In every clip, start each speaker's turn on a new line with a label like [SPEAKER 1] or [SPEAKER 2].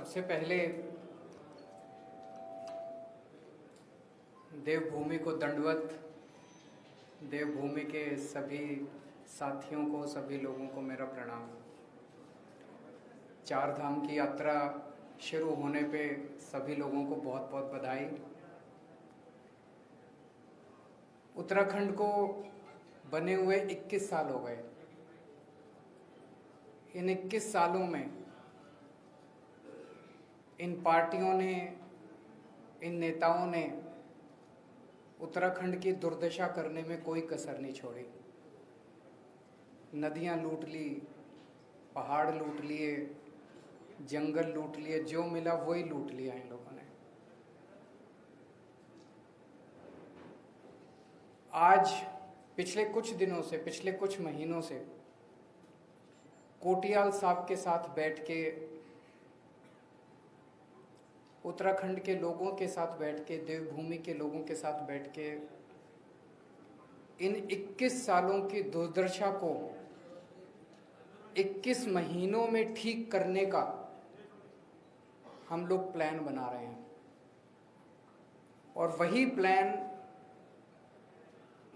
[SPEAKER 1] सबसे पहले देवभूमि को दंडवत, देवभूमि के सभी साथियों को, सभी लोगों को मेरा प्रणाम। चार धाम की यात्रा शुरू होने पे सभी लोगों को बहुत बहुत बधाई। उत्तराखंड को बने हुए 21 साल हो गए। इन 21 सालों में इन पार्टियों ने, इन नेताओं ने उत्तराखंड की दुर्दशा करने में कोई कसर नहीं छोड़ी। नदियां लूट ली, पहाड़ लूट लिए, जंगल लूट लिए, जो मिला वही लूट लिया इन लोगों ने। आज पिछले कुछ दिनों से, पिछले कुछ महीनों से कोटियाल साहब के साथ बैठ के, उत्तराखंड के लोगों के साथ बैठ के, देवभूमि के लोगों के साथ बैठ के इन 21 सालों की दुर्दशा को 21 महीनों में ठीक करने का हम लोग प्लान बना रहे हैं। और वही प्लान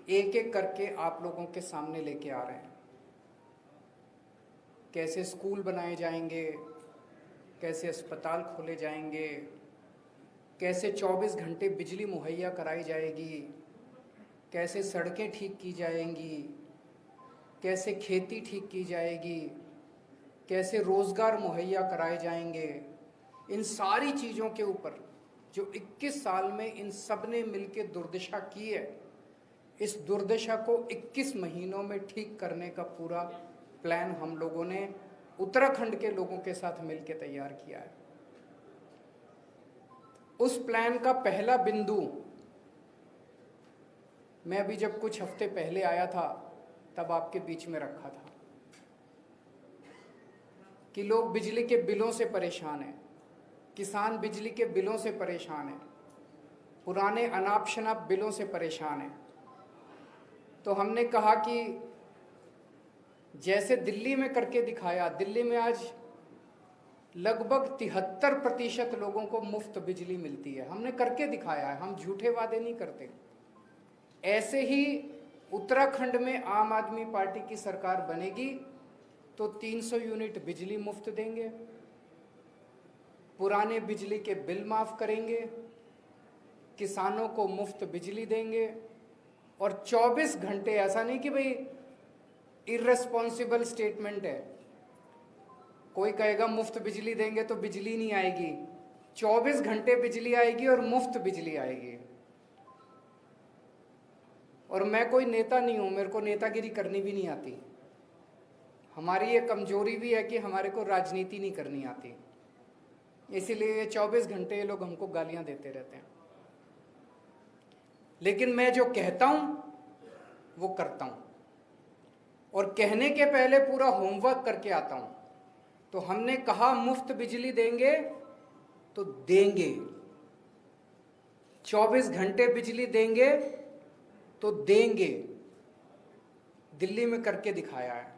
[SPEAKER 1] एक एक करके आप लोगों के सामने लेके आ रहे हैं। कैसे स्कूल बनाए जाएंगे, कैसे अस्पताल खोले जाएंगे, कैसे 24 घंटे बिजली मुहैया कराई जाएगी, कैसे सड़कें ठीक की जाएंगी, कैसे खेती ठीक की जाएगी, कैसे रोज़गार मुहैया कराए जाएंगे। इन सारी चीज़ों के ऊपर जो 21 साल में इन सब ने मिलकर दुर्दशा की है, इस दुर्दशा को 21 महीनों में ठीक करने का पूरा प्लान हम लोगों ने उत्तराखंड के लोगों के साथ मिलकर तैयार किया है। उस प्लान का पहला बिंदु मैं अभी जब कुछ हफ्ते पहले आया था तब आपके बीच में रखा था कि लोग बिजली के बिलों से परेशान हैं, किसान बिजली के बिलों से परेशान हैं, पुराने अनाप शनाप बिलों से परेशान हैं। तो हमने कहा कि जैसे दिल्ली में करके दिखाया, दिल्ली में आज लगभग 73% लोगों को मुफ्त बिजली मिलती है। हमने करके दिखाया है, हम झूठे वादे नहीं करते। ऐसे ही उत्तराखंड में आम आदमी पार्टी की सरकार बनेगी तो 300 यूनिट बिजली मुफ्त देंगे, पुराने बिजली के बिल माफ करेंगे, किसानों को मुफ्त बिजली देंगे और 24 घंटे, ऐसा नहीं कि भाई इर्रेस्पॉन्सिबल स्टेटमेंट है, कोई कहेगा मुफ्त बिजली देंगे तो बिजली नहीं आएगी। 24 घंटे बिजली आएगी और मुफ्त बिजली आएगी। और मैं कोई नेता नहीं हूं, मेरे को नेतागिरी करनी भी नहीं आती। हमारी ये कमजोरी भी है कि हमारे को राजनीति नहीं करनी आती, इसीलिए 24 घंटे ये लोग हमको गालियां देते रहते हैं। लेकिन मैं जो कहता हूं वो करता हूं, और कहने के पहले पूरा होमवर्क करके आता हूं। तो हमने कहा मुफ्त बिजली देंगे तो देंगे, 24 घंटे बिजली देंगे तो देंगे। दिल्ली में करके दिखाया है।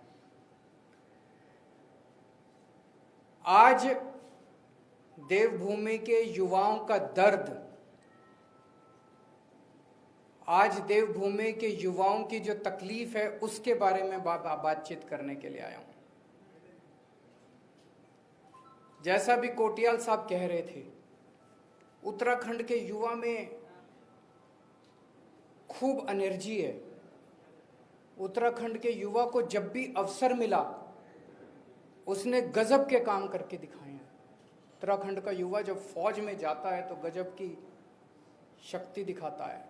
[SPEAKER 1] आज देवभूमि के युवाओं का दर्द, आज देवभूमि के युवाओं की जो तकलीफ है उसके बारे में बातचीत करने के लिए आया हूं। जैसा भी कोटियाल साहब कह रहे थे, उत्तराखंड के युवा में खूब एनर्जी है। उत्तराखंड के युवा को जब भी अवसर मिला उसने गजब के काम करके दिखाए हैं। उत्तराखंड का युवा जब फौज में जाता है तो गजब की शक्ति दिखाता है।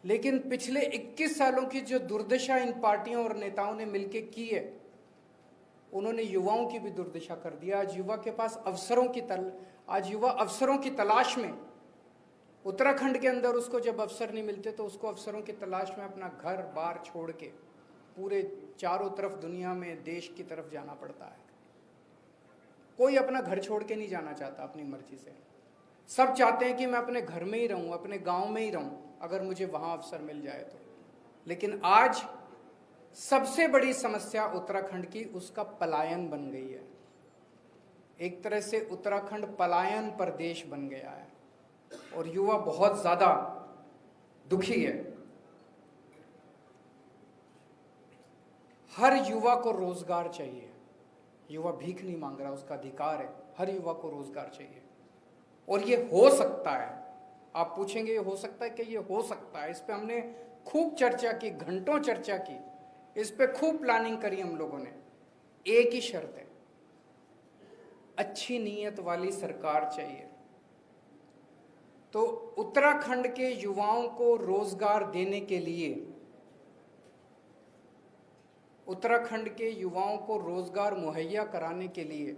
[SPEAKER 1] लेकिन पिछले 21 सालों की जो दुर्दशा इन पार्टियों और नेताओं ने मिलकर की है, उन्होंने युवाओं की भी दुर्दशा कर दिया। आज युवा के पास आज युवा अवसरों की तलाश में, उत्तराखंड के अंदर उसको जब अवसर नहीं मिलते तो उसको अवसरों की तलाश में अपना घर बार छोड़ के पूरे चारों तरफ दुनिया में देश की तरफ जाना पड़ता है। कोई अपना घर छोड़ के नहीं जाना चाहता अपनी मर्जी से। सब चाहते हैं कि मैं अपने घर में ही रहूं, अपने गांव में ही रहूं, अगर मुझे वहां अवसर मिल जाए तो। लेकिन आज सबसे बड़ी समस्या उत्तराखंड की उसका पलायन बन गई है। एक तरह से उत्तराखंड पलायन प्रदेश बन गया है और युवा बहुत ज़्यादा दुखी है। हर युवा को रोजगार चाहिए। युवा भीख नहीं मांग रहा, उसका अधिकार है। हर युवा को रोजगार चाहिए और ये हो सकता है। आप पूछेंगे ये हो सकता है कि ये हो सकता है। इस पे हमने खूब चर्चा की, घंटों चर्चा की, इस पे खूब प्लानिंग करी हम लोगों ने। एक ही शर्त है, अच्छी नीयत वाली सरकार चाहिए। तो उत्तराखंड के युवाओं को रोजगार देने के लिए, उत्तराखंड के युवाओं को रोजगार मुहैया कराने के लिए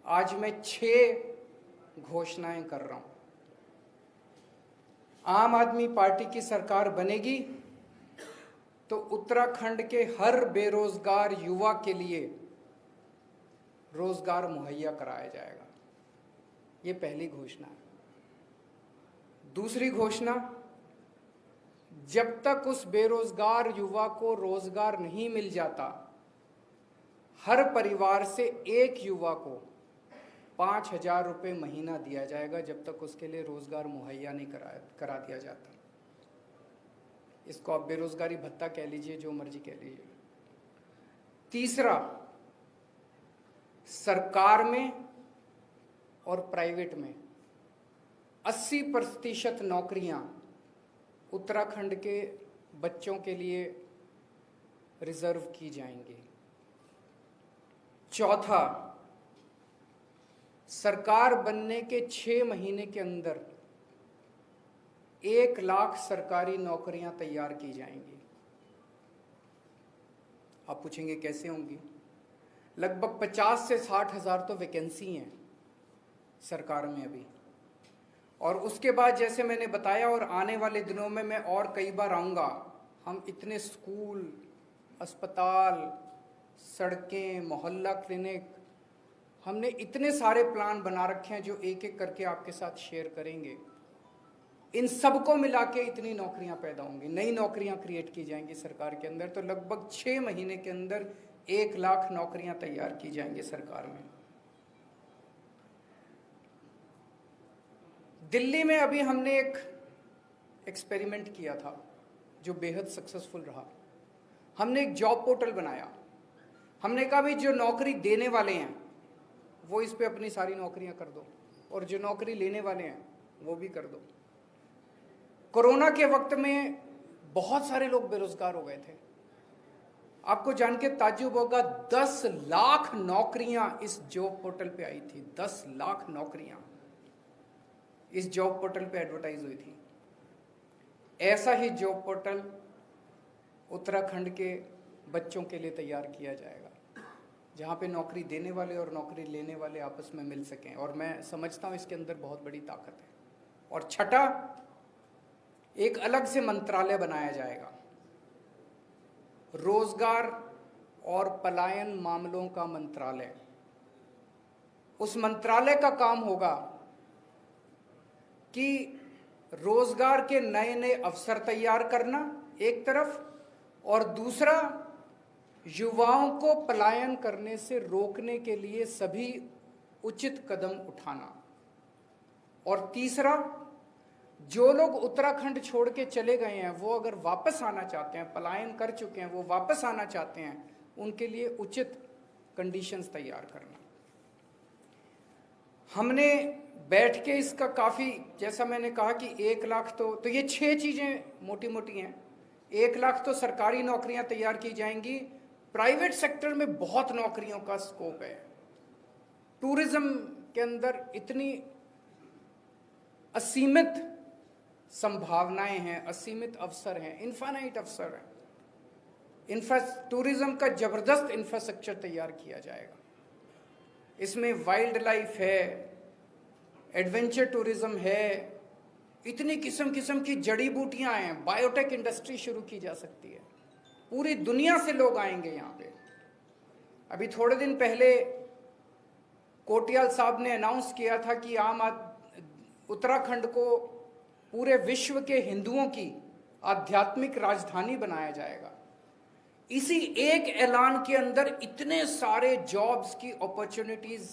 [SPEAKER 1] आज मैं 6 घोषणाएं कर रहा हूं। आम आदमी पार्टी की सरकार बनेगी तो उत्तराखंड के हर बेरोजगार युवा के लिए रोजगार मुहैया कराया जाएगा। ये पहली घोषणा है। दूसरी घोषणा, जब तक उस बेरोजगार युवा को रोजगार नहीं मिल जाता, हर परिवार से एक युवा को 5,000 रुपये महीना दिया जाएगा जब तक उसके लिए रोजगार मुहैया नहीं करा दिया जाता। इसको आप बेरोजगारी भत्ता कह लीजिए, जो मर्जी कह लीजिए। तीसरा, सरकार में और प्राइवेट में 80% नौकरियां उत्तराखंड के बच्चों के लिए रिजर्व की जाएंगी। चौथा, सरकार बनने के 6 महीने के अंदर 1 लाख सरकारी नौकरियां तैयार की जाएंगी। आप पूछेंगे कैसे होंगी? लगभग 50 से 60 हजार तो वैकेंसी हैं सरकार में अभी। और उसके बाद जैसे मैंने बताया, और आने वाले दिनों में मैं और कई बार आऊँगा, हम इतने स्कूल, अस्पताल, सड़कें, मोहल्ला क्लिनिक, हमने इतने सारे प्लान बना रखे हैं जो एक एक करके आपके साथ शेयर करेंगे। इन सबको मिला के इतनी नौकरियां पैदा होंगी, नई नौकरियां क्रिएट की जाएंगी सरकार के अंदर। तो लगभग 6 महीने के अंदर 1 लाख नौकरियां तैयार की जाएंगी सरकार में। दिल्ली में अभी हमने एक एक्सपेरिमेंट किया था जो बेहद सक्सेसफुल रहा। हमने एक जॉब पोर्टल बनाया। हमने कहा भाई जो नौकरी देने वाले हैं वो इस पे अपनी सारी नौकरियां कर दो, और जो नौकरी लेने वाले हैं वो भी कर दो। कोरोना के वक्त में बहुत सारे लोग बेरोजगार हो गए थे। आपको जान के ताज्जुब होगा, 10 लाख नौकरियां इस जॉब पोर्टल पे आई थी। 10 लाख नौकरियां इस जॉब पोर्टल पे एडवर्टाइज हुई थी। ऐसा ही जॉब पोर्टल उत्तराखंड के बच्चों के लिए तैयार किया जाएगा, जहाँ पे नौकरी देने वाले और नौकरी लेने वाले आपस में मिल सकें। और मैं समझता हूँ इसके अंदर बहुत बड़ी ताकत है। और छठा, एक अलग से मंत्रालय बनाया जाएगा, रोजगार और पलायन मामलों का मंत्रालय। उस मंत्रालय का काम होगा कि रोजगार के नए नए अवसर तैयार करना एक तरफ, और दूसरा युवाओं को पलायन करने से रोकने के लिए सभी उचित कदम उठाना। और तीसरा, जो लोग उत्तराखंड छोड़ के चले गए हैं वो अगर वापस आना चाहते हैं, पलायन कर चुके हैं, वो वापस आना चाहते हैं, उनके लिए उचित कंडीशंस तैयार करना। हमने बैठ के इसका काफ़ी, जैसा मैंने कहा कि 1 लाख तो ये 6 चीज़ें मोटी मोटी हैं। 1 लाख तो सरकारी नौकरियां तैयार की जाएंगी। प्राइवेट सेक्टर में बहुत नौकरियों का स्कोप है। टूरिज्म के अंदर इतनी असीमित संभावनाएं हैं, असीमित अवसर हैं, इनफाइनाइट अवसर हैं। टूरिज्म का जबरदस्त इंफ्रास्ट्रक्चर तैयार किया जाएगा। इसमें वाइल्ड लाइफ है, एडवेंचर टूरिज्म है, इतनी किस्म किस्म की जड़ी बूटियां हैं, बायोटेक इंडस्ट्री शुरू की जा सकती है। पूरी दुनिया से लोग आएंगे यहाँ पे। अभी थोड़े दिन पहले कोटियाल साहब ने अनाउंस किया था कि उत्तराखंड को पूरे विश्व के हिंदुओं की आध्यात्मिक राजधानी बनाया जाएगा। इसी एक ऐलान के अंदर इतने सारे जॉब्स की अपॉर्चुनिटीज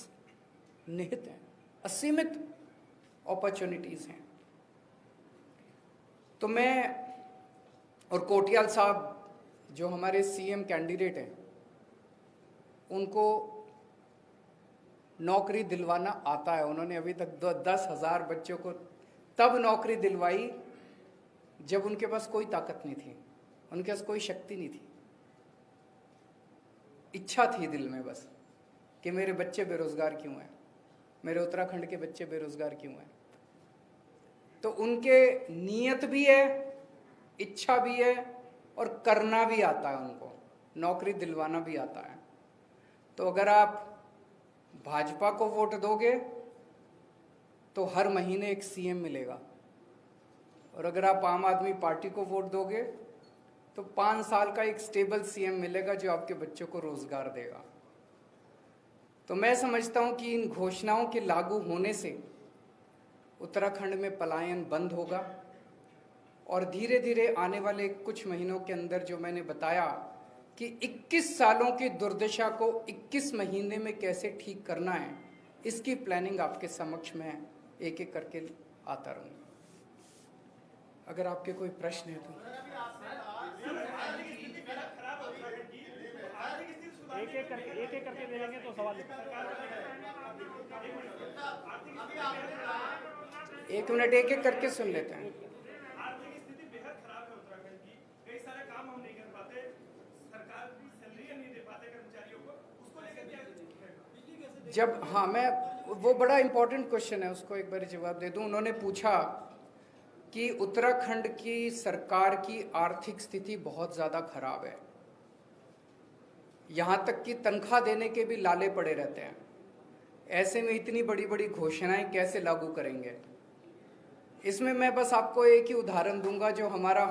[SPEAKER 1] निहित हैं, असीमित अपॉर्चुनिटीज़ हैं। तो मैं और कोटियाल साहब जो हमारे सीएम कैंडिडेट हैं, उनको नौकरी दिलवाना आता है। उन्होंने अभी तक 10,000 बच्चों को तब नौकरी दिलवाई जब उनके पास कोई ताकत नहीं थी, उनके पास कोई शक्ति नहीं थी। इच्छा थी दिल में बस कि मेरे बच्चे बेरोजगार क्यों हैं, मेरे उत्तराखंड के बच्चे बेरोजगार क्यों हैं। तो उनके नीयत भी है, इच्छा भी है और करना भी आता है, उनको नौकरी दिलवाना भी आता है। तो अगर आप भाजपा को वोट दोगे तो हर महीने एक सीएम मिलेगा, और अगर आप आम आदमी पार्टी को वोट दोगे तो 5 साल का एक स्टेबल सीएम मिलेगा जो आपके बच्चों को रोजगार देगा। तो मैं समझता हूं कि इन घोषणाओं के लागू होने से उत्तराखंड में पलायन बंद होगा, और धीरे धीरे आने वाले कुछ महीनों के अंदर जो मैंने बताया कि 21 सालों की दुर्दशा को 21 महीने में कैसे ठीक करना है, इसकी प्लानिंग आपके समक्ष में एक एक करके आता रहूँगा। अगर आपके कोई प्रश्न है तो
[SPEAKER 2] एक एक करके देंगे तो सवाल।
[SPEAKER 1] एक मिनट एक एक करके सुन लेते हैं।
[SPEAKER 2] आर्थिक स्थिति बेहद खराब है उत्तराखंड की, कई सारे काम हम नहीं कर पाते, सरकार भी सैलरी नहीं दे पाते कर्मचारियों को, उसको लेकर क्या?
[SPEAKER 1] जब हाँ, मैं वो बड़ा इंपॉर्टेंट क्वेश्चन है, उसको एक बार जवाब दे दूं। उन्होंने पूछा कि उत्तराखंड की सरकार की आर्थिक स्थिति बहुत ज़्यादा खराब है, यहाँ तक कि तनख्वाह देने के भी लाले पड़े रहते हैं। ऐसे में इतनी बड़ी बड़ी घोषणाएं कैसे लागू करेंगे? इसमें मैं बस आपको एक ही उदाहरण दूंगा जो हमारा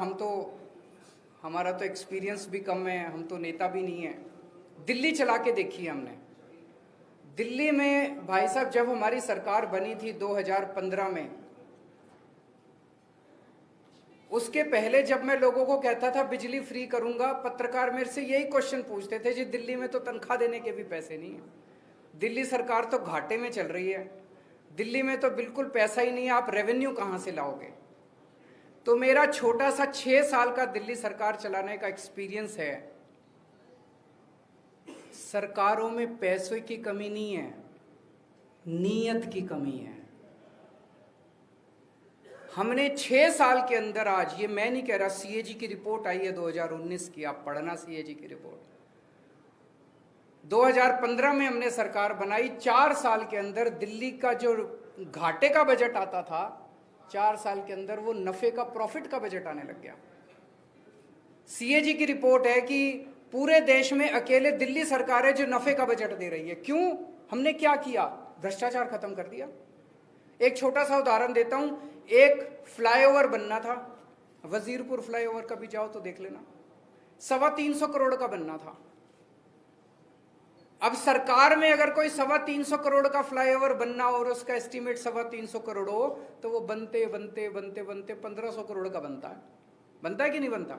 [SPEAKER 1] तो एक्सपीरियंस भी कम है, हम तो नेता भी नहीं है। दिल्ली चला के देखी है हमने। दिल्ली में भाई साहब जब हमारी सरकार बनी थी 2015 में, उसके पहले जब मैं लोगों को कहता था बिजली फ्री करूंगा, पत्रकार मेरे से यही क्वेश्चन पूछते थे, जी दिल्ली में तो तनख्वाह देने के भी पैसे नहीं है, दिल्ली सरकार तो घाटे में चल रही है, दिल्ली में तो बिल्कुल पैसा ही नहीं है, आप रेवेन्यू कहां से लाओगे? तो मेरा छोटा सा 6 साल का दिल्ली सरकार चलाने का एक्सपीरियंस है। सरकारों में पैसों की कमी नहीं है, नीयत की कमी है। हमने 6 साल के अंदर, आज ये मैं नहीं कह रहा, सीएजी की रिपोर्ट आई है 2019 की, आप पढ़ना सीएजी की रिपोर्ट। 2015 में हमने सरकार बनाई, 4 साल के अंदर दिल्ली का जो घाटे का बजट आता था, 4 साल के अंदर वो नफे का, प्रॉफिट का बजट आने लग गया। सीएजी की रिपोर्ट है कि पूरे देश में अकेले दिल्ली सरकार है जो नफे का बजट दे रही है। क्यों? हमने क्या किया? भ्रष्टाचार खत्म कर दिया। एक छोटा सा उदाहरण देता हूं, एक फ्लाईओवर बनना था, वजीरपुर फ्लाईओवर, कभी जाओ तो देख लेना, 325 करोड़ का बनना था। अब सरकार में अगर कोई 325 करोड़ का फ्लाईओवर बनना और उसका एस्टीमेट 325 करोड़ हो, तो वो बनते बनते बनते बनते 1500 करोड़ का बनता है कि नहीं बनता?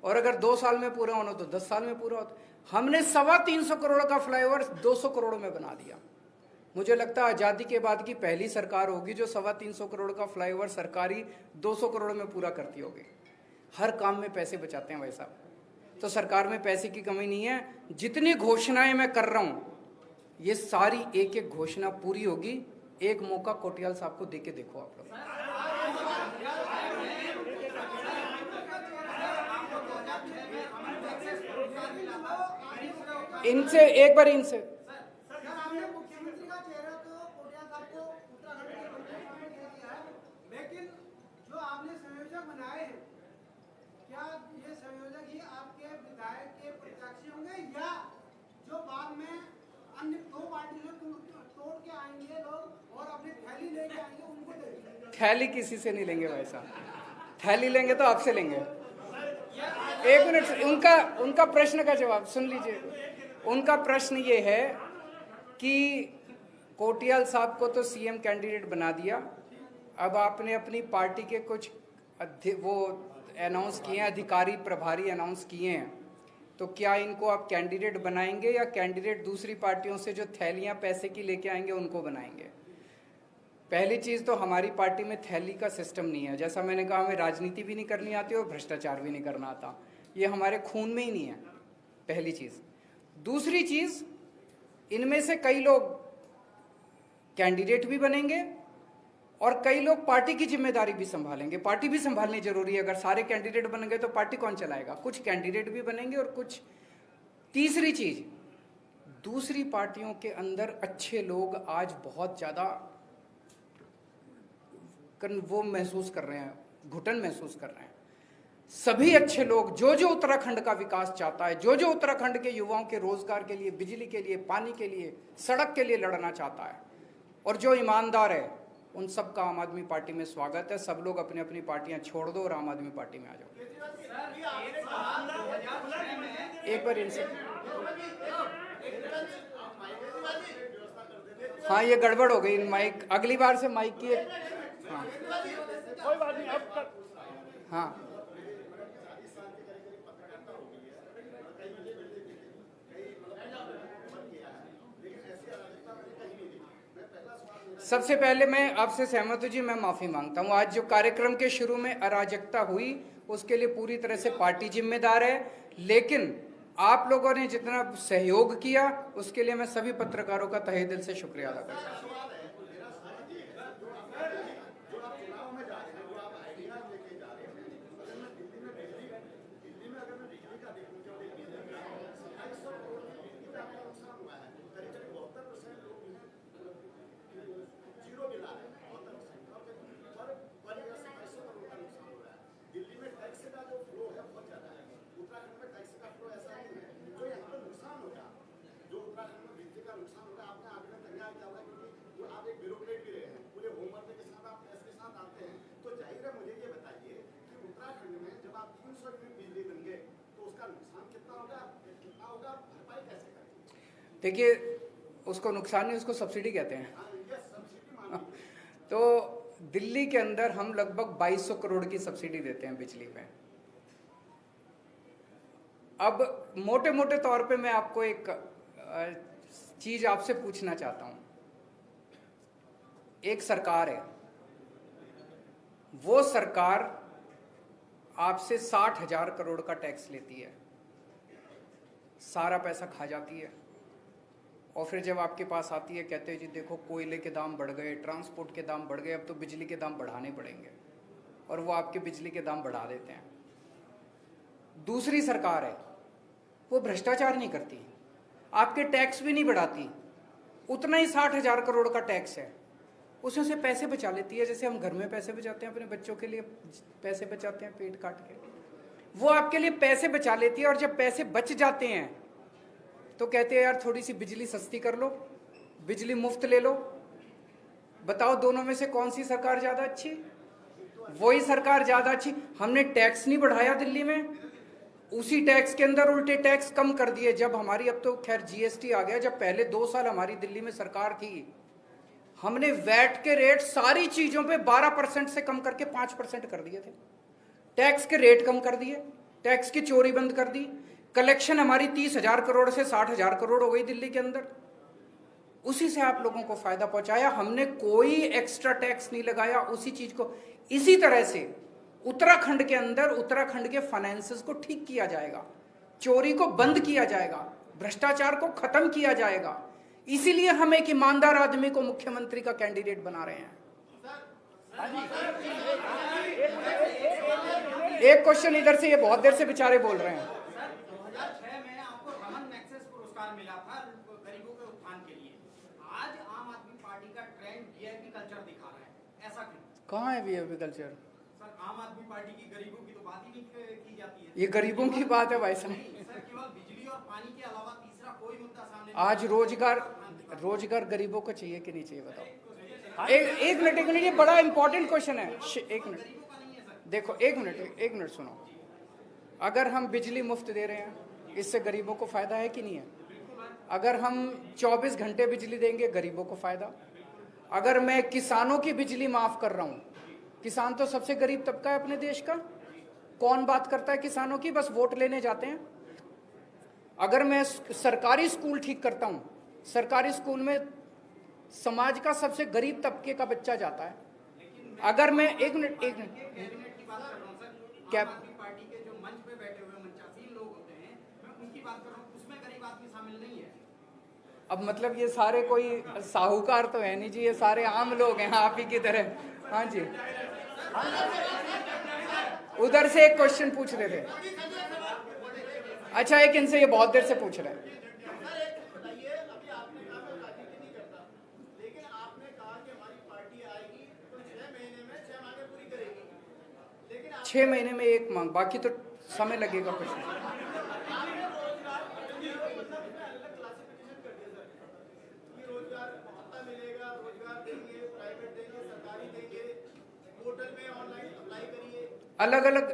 [SPEAKER 1] और अगर 2 साल में पूरा होना तो 10 साल में पूरा होता। हमने 325 करोड़ का फ्लाईओवर 200 करोड़ में बना दिया। मुझे लगता है आज़ादी के बाद की पहली सरकार होगी जो 325 करोड़ का फ्लाईओवर सरकारी 200 करोड़ में पूरा करती होगी। हर काम में पैसे बचाते हैं भाई साहब। तो सरकार में पैसे की कमी नहीं है। जितनी घोषणाएं मैं कर रहा हूं, ये सारी एक एक घोषणा पूरी होगी। एक मौका कोटियाल साहब को देके देखो आप लोग। इनसे एक बार इनसे
[SPEAKER 3] मुख्यमंत्री का चेहरा तो कोटियाल साहब को उत्तराखंड के मंत्री में दे दिया है, लेकिन जो आपने संयोजक बनाए हैं, क्या ये संयोजक ही आपके विधायक के प्रत्याशी होंगे, या जो बाद में अन्य 2 पार्टी से तोड़ के आएंगे लोग और अपनी थैली लेके आएंगे, उनको देंगे?
[SPEAKER 1] थैली किसी से नहीं लेंगे भाई साहब। थैली लेंगे तो आपसे लेंगे। एक मिनट, उनका प्रश्न का जवाब सुन लीजिए। उनका प्रश्न ये है कि कोटियाल साहब को तो सीएम कैंडिडेट बना दिया, अब आपने अपनी पार्टी के कुछ वो अनाउंस किए हैं, अधिकारी प्रभारी अनाउंस किए हैं तो क्या इनको आप कैंडिडेट बनाएंगे या कैंडिडेट दूसरी पार्टियों से जो थैलियां पैसे की लेके आएंगे उनको बनाएंगे? पहली चीज़ तो हमारी पार्टी में थैली का सिस्टम नहीं है। जैसा मैंने कहा, हमें राजनीति भी नहीं करनी आती और भ्रष्टाचार भी नहीं करना आता। ये हमारे खून में ही नहीं है, पहली चीज़। दूसरी चीज़, इनमें से कई लोग कैंडिडेट भी बनेंगे और कई लोग पार्टी की जिम्मेदारी भी संभालेंगे। पार्टी भी संभालनी जरूरी है। अगर सारे कैंडिडेट बन गए तो पार्टी कौन चलाएगा? कुछ कैंडिडेट भी बनेंगे और कुछ। तीसरी चीज, दूसरी पार्टियों के अंदर अच्छे लोग आज बहुत ज्यादा वो महसूस कर रहे हैं, घुटन महसूस कर रहे हैं। सभी अच्छे लोग, जो उत्तराखंड का विकास चाहता है, जो उत्तराखंड के युवाओं के रोजगार के लिए, बिजली के लिए, पानी के लिए, सड़क के लिए लड़ना चाहता है और जो ईमानदार है, उन सब का आम आदमी पार्टी में स्वागत है। सब लोग अपनी अपनी पार्टियां छोड़ दो और आम आदमी पार्टी में आ जाओ। एक बार इनसे, हाँ ये गड़बड़ हो गई माइक, अगली बार से माइक की हाँ
[SPEAKER 2] कोई बात नहीं। अब
[SPEAKER 1] हाँ सबसे पहले मैं आपसे सहमत हूँ जी, मैं माफ़ी मांगता हूँ। आज जो कार्यक्रम के शुरू में अराजकता हुई उसके लिए पूरी तरह से पार्टी जिम्मेदार है, लेकिन आप लोगों ने जितना सहयोग किया उसके लिए मैं सभी पत्रकारों का तहे दिल से शुक्रिया अदा करता हूँ। देखिए, उसको नुकसान नहीं, उसको सब्सिडी कहते हैं। तो दिल्ली के अंदर हम लगभग 2200 करोड़ की सब्सिडी देते हैं बिजली में। अब मोटे मोटे तौर पे मैं आपको एक चीज आपसे पूछना चाहता हूं। एक सरकार है, वो सरकार आपसे 60,000 करोड़ का टैक्स लेती है, सारा पैसा खा जाती है और फिर जब आपके पास आती है कहते हैं जी देखो कोयले के दाम बढ़ गए, ट्रांसपोर्ट के दाम बढ़ गए, अब तो बिजली के दाम बढ़ाने पड़ेंगे, और वो आपके बिजली के दाम बढ़ा देते हैं। दूसरी सरकार है, वो भ्रष्टाचार नहीं करती, आपके टैक्स भी नहीं बढ़ाती, उतना ही 60,000 करोड़ का टैक्स है, उसमें से पैसे बचा लेती है। जैसे हम घर में पैसे बचाते हैं, अपने बच्चों के लिए पैसे बचाते हैं पेट काट के, वो आपके लिए पैसे बचा लेती है। और जब पैसे बच जाते हैं तो कहते हैं यार थोड़ी सी बिजली सस्ती कर लो, बिजली मुफ्त ले लो। बताओ दोनों में से कौन सी सरकार ज्यादा अच्छी? वही सरकार ज्यादा अच्छी। हमने टैक्स नहीं बढ़ाया दिल्ली में, उसी टैक्स के अंदर उल्टे टैक्स कम कर दिए। जब हमारी, अब तो खैर जीएसटी आ गया, जब पहले 2 साल हमारी दिल्ली में सरकार थी, हमने वैट के रेट सारी चीजों पे 12% से कम करके 5% कर दिए थे। टैक्स के रेट कम कर दिए, टैक्स की चोरी बंद कर दी। कलेक्शन हमारी 30,000 करोड़ से 60,000 करोड़ हो गई दिल्ली के अंदर। उसी से आप लोगों को फायदा पहुंचाया, हमने कोई एक्स्ट्रा टैक्स नहीं लगाया उसी चीज को। इसी तरह से उत्तराखंड के अंदर उत्तराखंड के फाइनेंसेस को ठीक किया जाएगा, चोरी को बंद किया जाएगा, भ्रष्टाचार को खत्म किया जाएगा। इसीलिए हम एक ईमानदार आदमी को मुख्यमंत्री का कैंडिडेट बना रहे हैं। एक क्वेश्चन इधर से, ये बहुत देर से बेचारे बोल रहे हैं।
[SPEAKER 4] 2006 में आपको रमन मैग्सेस पुरस्कार मिला था गरीबों के उत्थान के लिए। आज आम आदमी पार्टी का ट्रेंड वीआईपी कल्चर दिखा रहा है, ऐसा क्यों?
[SPEAKER 1] कहाँ है वीआईपी कल्चर?
[SPEAKER 4] सर, आम आदमी पार्टी की गरीबों की तो बात ही नहीं की जाती है।
[SPEAKER 1] ये गरीबों की बात है भाई साहब।
[SPEAKER 4] सर, केवल बिजली और पानी के अलावा तीसरा कोई मुद्दा सामने
[SPEAKER 1] आज रोजगार गरीबों को चाहिए कि नहीं चाहिए बताओ? एक मिनट, ये बड़ा इंपॉर्टेंट क्वेश्चन है। एक मिनट देखो, एक मिनट सुनो। अगर हम बिजली मुफ्त दे रहे हैं, इससे गरीबों को फायदा है कि नहीं है? अगर हम 24 घंटे बिजली देंगे, गरीबों को फायदा। अगर मैं किसानों की बिजली माफ कर रहा हूं, किसान तो सबसे गरीब तबका है अपने देश का, कौन बात करता है किसानों की? बस वोट लेने जाते हैं। अगर मैं सरकारी स्कूल ठीक करता हूँ, सरकारी स्कूल में समाज का सबसे गरीब तबके का बच्चा जाता है। अगर मैं एक मिनट
[SPEAKER 4] कैबिनेट की बात कर रहा हूँ सर,
[SPEAKER 1] क्या
[SPEAKER 4] आम आदमी पार्टी के जो मंच पे बैठे हुए मंचासीन लोग होते हैं, मैं उनकी बात कर रहा हूँ, उसमें गरीब आदमी शामिल नहीं है।
[SPEAKER 1] अब मतलब ये सारे कोई साहूकार तो है नहीं जी, ये सारे आम लोग हैं आप ही की तरह। हाँ जी, उधर से एक क्वेश्चन पूछ रहे थे। अच्छा, एक इनसे ये बहुत देर से पूछ रहे हैं। 6 महीने में एक मांग, बाकी तो समय लगेगा कुछ। अलग अलग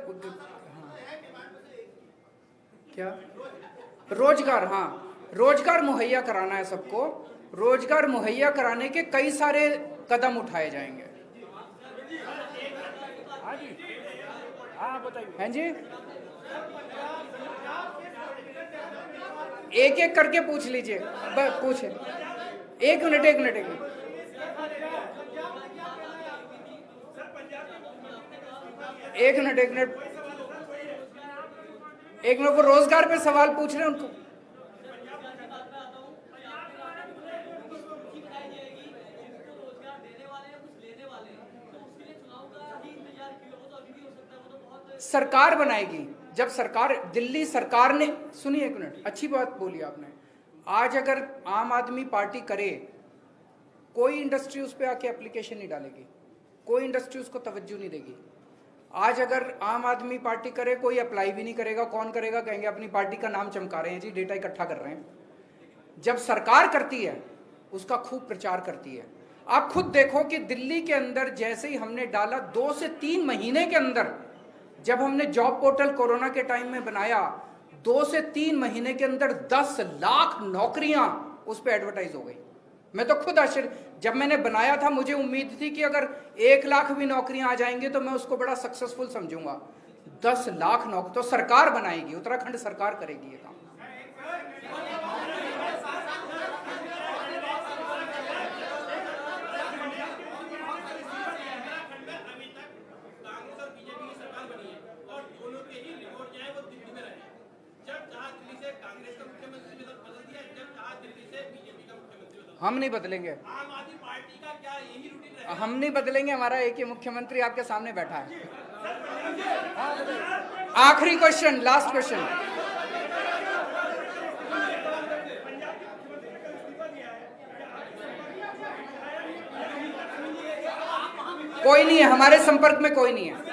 [SPEAKER 1] क्या रोजगार, हाँ रोजगार मुहैया कराना है सबको। रोजगार मुहैया कराने के कई सारे कदम उठाए जाएंगे। हैं जी, एक एक करके पूछ लीजिए, पूछे। एक मिनट वो रोजगार पे सवाल पूछ रहे हैं उनको। सरकार बनाएगी, जब सरकार, दिल्ली सरकार ने, सुनिए एक मिनट, अच्छी बात बोली आपने। आज अगर आम आदमी पार्टी करे, कोई इंडस्ट्री उस पर आके एप्लीकेशन नहीं डालेगी, कोई इंडस्ट्री उसको तवज्जो नहीं देगी। आज अगर आम आदमी पार्टी करे, कोई अप्लाई भी नहीं करेगा। कौन करेगा? कहेंगे अपनी पार्टी का नाम चमका रहे हैं जी, डेटा इकट्ठा कर रहे हैं। जब सरकार करती है, उसका खूब प्रचार करती है। आप खुद देखो कि दिल्ली के अंदर जैसे ही हमने डाला, 2 से 3 महीने के अंदर, जब हमने जॉब पोर्टल कोरोना के टाइम में बनाया, 2 से 3 महीने के अंदर 10 लाख नौकरियां उस पर एडवर्टाइज हो गई। मैं तो खुद आश्चर्य, जब मैंने बनाया था मुझे उम्मीद थी कि अगर 1 लाख भी नौकरियां आ जाएंगे तो मैं उसको बड़ा सक्सेसफुल समझूंगा। 10 लाख नौकरी तो सरकार बनाएगी, उत्तराखंड सरकार करेगी ये काम। हम नहीं बदलेंगे,
[SPEAKER 2] आम आदमी पार्टी का क्या यही रूटीन है?
[SPEAKER 1] हम नहीं बदलेंगे। हमारा एक ही मुख्यमंत्री आपके सामने बैठा है। आखिरी क्वेश्चन, लास्ट क्वेश्चन। कोई नहीं है हमारे संपर्क में, कोई नहीं है।